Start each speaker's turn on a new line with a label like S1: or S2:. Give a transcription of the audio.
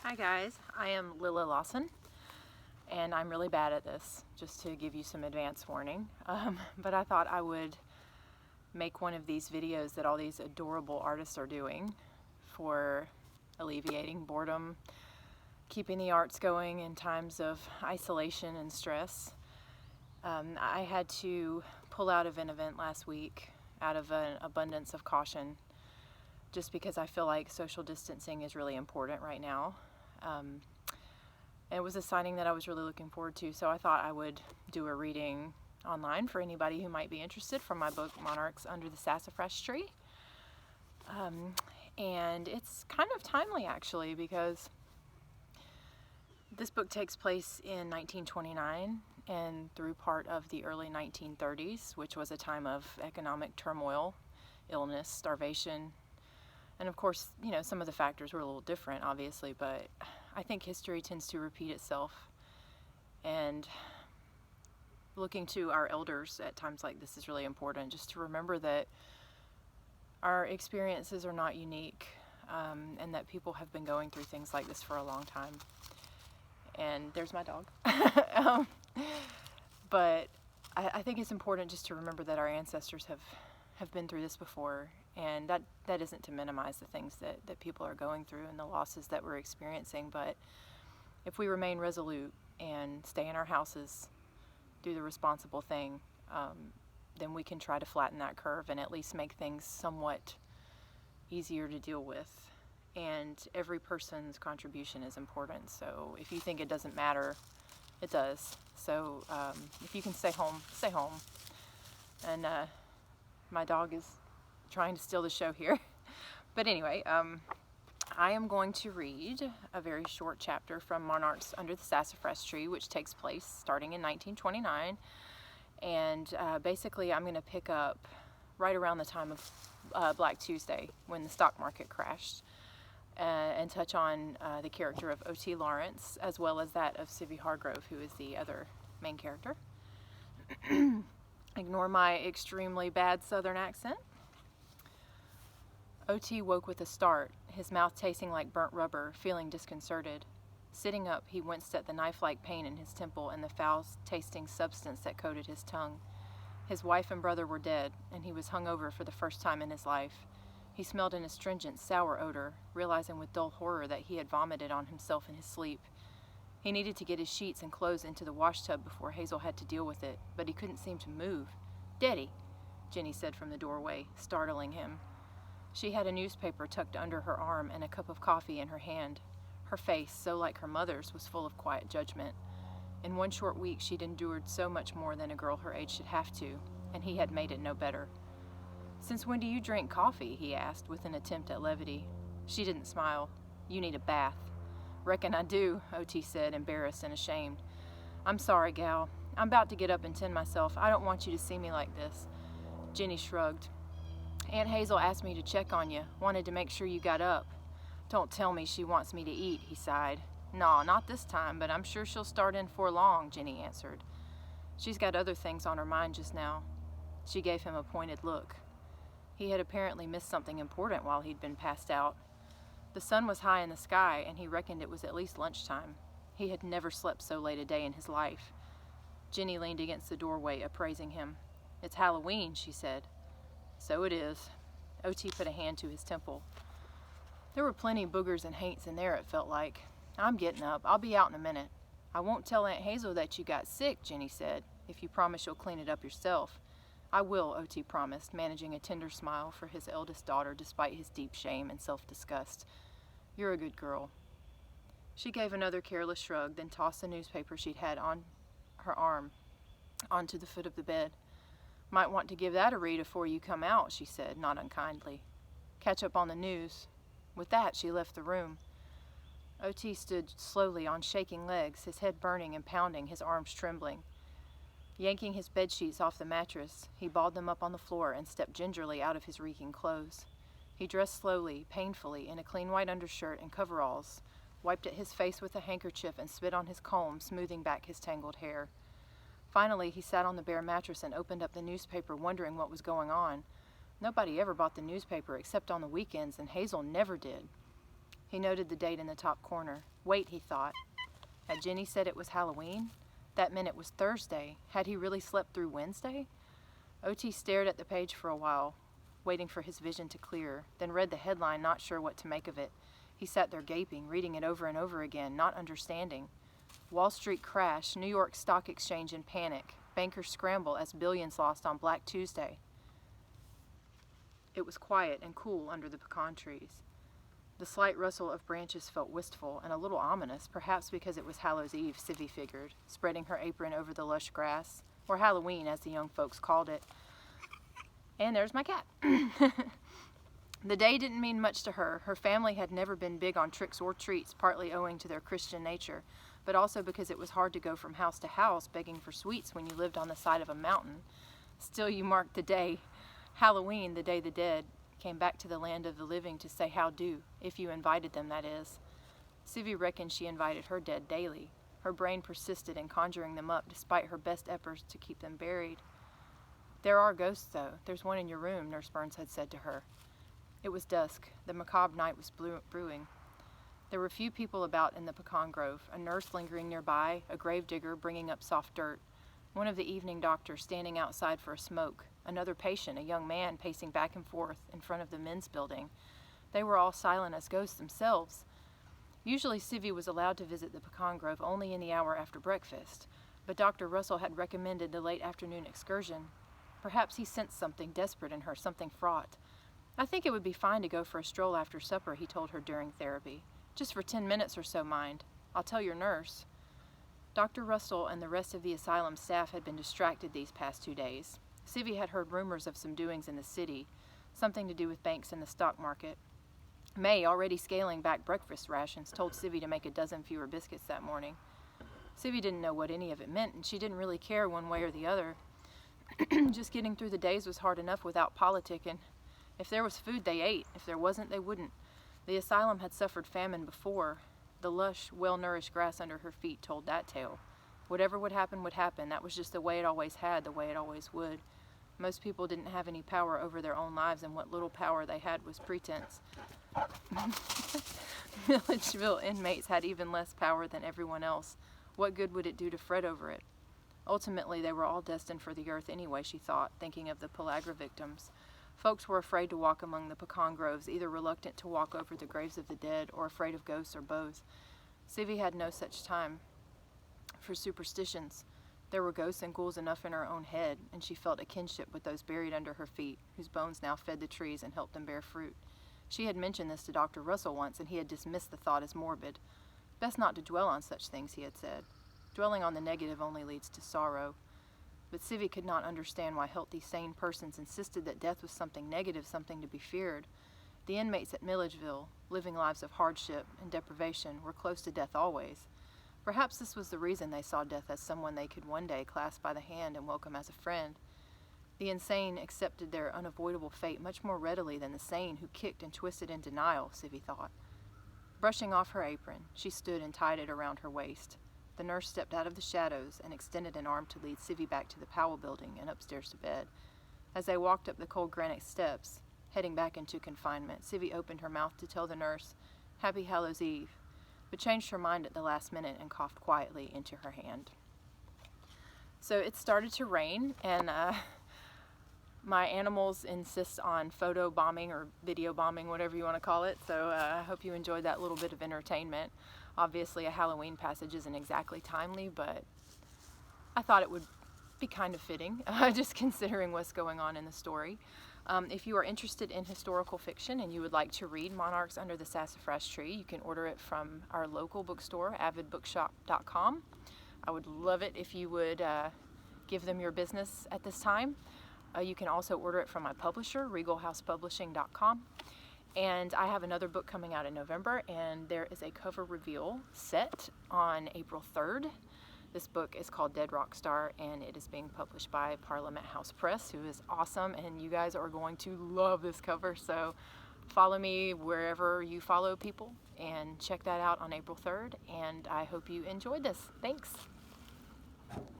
S1: Hi guys, I am Lila Lawson and I'm really bad at this, just to give you some advance warning. But I thought I would make one of these videos that all these adorable artists are doing for alleviating boredom, keeping the arts going in times of isolation and stress. I had to pull out of an event last week out of an abundance of caution, just because I feel like social distancing is really important right now. And it was a signing that I was really looking forward to, so I thought I would do a reading online for anybody who might be interested from my book Monarchs under the Sassafras tree. And it's kind of timely actually, because this book takes place in 1929 and through part of the early 1930s, which was a time of economic turmoil, illness, starvation. And of course, you know, some of the factors were a little different, obviously, but I think history tends to repeat itself. And looking to our elders at times like this is really important, just to remember that our experiences are not unique, and that people have been going through things like this for a long time. And there's my dog. But I think it's important just to remember that our ancestors have been through this before, and that isn't to minimize the things that people are going through and the losses that we're experiencing, but if we remain resolute and stay in our houses, do the responsible thing, then we can try to flatten that curve and at least make things somewhat easier to deal with. And every person's contribution is important, so if you think it doesn't matter, it does. So if you can stay home, stay home. And my dog is trying to steal the show here. But anyway, I am going to read a very short chapter from Monarchs under the Sassafras tree, which takes place starting in 1929. And basically I'm going to pick up right around the time of Black Tuesday, when the stock market crashed, and touch on the character of O.T. Lawrence, as well as that of Sivvy Hargrove, who is the other main character. Ignore my extremely bad southern accent. O.T. woke with a start, his mouth tasting like burnt rubber, feeling disconcerted. Sitting up, he winced at the knife-like pain in his temple and the foul-tasting substance that coated his tongue. His wife and brother were dead, and he was hungover for the first time in his life. He smelled an astringent, sour odor, realizing with dull horror that he had vomited on himself in his sleep. He needed to get his sheets and clothes into the washtub before Hazel had to deal with it, but he couldn't seem to move. "Daddy," Jenny said from the doorway, startling him. She had a newspaper tucked under her arm and a cup of coffee in her hand. Her face, so like her mother's, was full of quiet judgment. In one short week she'd endured so much more than a girl her age should have to, and he had made it no better. "Since when do you drink coffee?" he asked, with an attempt at levity. She didn't smile. "You need a bath." "Reckon I do," O.T. said, embarrassed and ashamed. "I'm sorry, gal. I'm about to get up and tend myself. I don't want you to see me like this." Jenny shrugged. "Aunt Hazel asked me to check on you, wanted to make sure you got up." "Don't tell me she wants me to eat," he sighed. "Naw, not this time, but I'm sure she'll start in 'fore long," Jenny answered. "She's got other things on her mind just now." She gave him a pointed look. He had apparently missed something important while he'd been passed out. The sun was high in the sky, and he reckoned it was at least lunchtime. He had never slept so late a day in his life. Jenny leaned against the doorway, appraising him. "It's Halloween," she said. "So it is." O.T. put a hand to his temple. "There were plenty boogers and haints in there, it felt like. I'm getting up. I'll be out in a minute." "I won't tell Aunt Hazel that you got sick," Jenny said, "if you promise you'll clean it up yourself." "I will," O.T. promised, managing a tender smile for his eldest daughter despite his deep shame and self-disgust. "You're a good girl." She gave another careless shrug, then tossed the newspaper she'd had on her arm onto the foot of the bed. "Might want to give that a read afore you come out," she said, not unkindly. "Catch up on the news." With that, she left the room. O.T. stood slowly on shaking legs, his head burning and pounding, his arms trembling. Yanking his bedsheets off the mattress, he balled them up on the floor and stepped gingerly out of his reeking clothes. He dressed slowly, painfully, in a clean white undershirt and coveralls, wiped at his face with a handkerchief and spit on his comb, smoothing back his tangled hair. Finally, he sat on the bare mattress and opened up the newspaper, wondering what was going on. Nobody ever bought the newspaper except on the weekends, and Hazel never did. He noted the date in the top corner. Wait, he thought. Had Jenny said it was Halloween? That meant it was Thursday. Had he really slept through Wednesday? O.T. stared at the page for a while, waiting for his vision to clear, then read the headline, not sure what to make of it. He sat there gaping, reading it over and over again, not understanding. Wall Street crash, New York Stock Exchange in panic, bankers scramble as billions lost on Black Tuesday. It was quiet and cool under the pecan trees. The slight rustle of branches felt wistful and a little ominous, perhaps because it was Hallows Eve, Sivvy figured, spreading her apron over the lush grass, or Halloween as the young folks called it. And there's my cat. The day didn't mean much to her. Her family had never been big on tricks or treats, partly owing to their Christian nature, but also because it was hard to go from house to house begging for sweets when you lived on the side of a mountain. Still, you marked the day, Halloween, the day the dead came back to the land of the living to say how do, if you invited them, that is. Sivvy reckoned she invited her dead daily. Her brain persisted in conjuring them up despite her best efforts to keep them buried. There are ghosts, though. There's one in your room, Nurse Burns had said to her. It was dusk. The macabre night was brewing. There were few people about in the pecan grove, a nurse lingering nearby, a gravedigger bringing up soft dirt, one of the evening doctors standing outside for a smoke, another patient, a young man pacing back and forth in front of the men's building. They were all silent as ghosts themselves. Usually Sivvy was allowed to visit the pecan grove only in the hour after breakfast, but Dr. Russell had recommended the late afternoon excursion. Perhaps he sensed something desperate in her, something fraught. I think it would be fine to go for a stroll after supper, he told her during therapy. Just for 10 minutes or so, mind. I'll tell your nurse. Dr. Russell and the rest of the asylum staff had been distracted these past 2 days. Sivvy had heard rumors of some doings in the city, something to do with banks and the stock market. May, already scaling back breakfast rations, told Sivvy to make a dozen fewer biscuits that morning. Sivvy didn't know what any of it meant, and she didn't really care one way or the other. Just getting through the days was hard enough without politicking. If there was food, they ate. If there wasn't, they wouldn't. The asylum had suffered famine before. The lush, well-nourished grass under her feet told that tale. Whatever would happen would happen. That was just the way it always had, the way it always would. Most people didn't have any power over their own lives, and what little power they had was pretense. Milledgeville inmates had even less power than everyone else. What good would it do to fret over it? Ultimately, they were all destined for the earth anyway, she thought, thinking of the pellagra victims. Folks were afraid to walk among the pecan groves, either reluctant to walk over the graves of the dead or afraid of ghosts or both. Sivvy had no such time for superstitions. There were ghosts and ghouls enough in her own head, and she felt a kinship with those buried under her feet, whose bones now fed the trees and helped them bear fruit. She had mentioned this to Dr. Russell once, and he had dismissed the thought as morbid. Best not to dwell on such things, he had said. Dwelling on the negative only leads to sorrow. But Sivvy could not understand why healthy, sane persons insisted that death was something negative, something to be feared. The inmates at Milledgeville, living lives of hardship and deprivation, were close to death always. Perhaps this was the reason they saw death as someone they could one day clasp by the hand and welcome as a friend. The insane accepted their unavoidable fate much more readily than the sane who kicked and twisted in denial, Sivvy thought. Brushing off her apron, she stood and tied it around her waist. The nurse stepped out of the shadows and extended an arm to lead Sivvy back to the Powell building and upstairs to bed. As they walked up the cold granite steps, heading back into confinement, Sivvy opened her mouth to tell the nurse, "Happy Hallows Eve," but changed her mind at the last minute and coughed quietly into her hand. So it started to rain, and my animals insist on photo bombing or video bombing, whatever you want to call it, so I hope you enjoyed that little bit of entertainment. Obviously, a Halloween passage isn't exactly timely, but I thought it would be kind of fitting, just considering what's going on in the story. If you are interested in historical fiction and you would like to read Monarchs Under the Sassafras Tree, you can order it from our local bookstore, avidbookshop.com. I would love it if you would give them your business at this time. You can also order it from my publisher, regalhousepublishing.com. And I have another book coming out in November, and there is a cover reveal set on April 3rd. This book is called Dead Rock Star, and it is being published by Parliament House Press, who is awesome, and you guys are going to love this cover. So follow me wherever you follow people, and check that out on April 3rd, and I hope you enjoyed this. Thanks.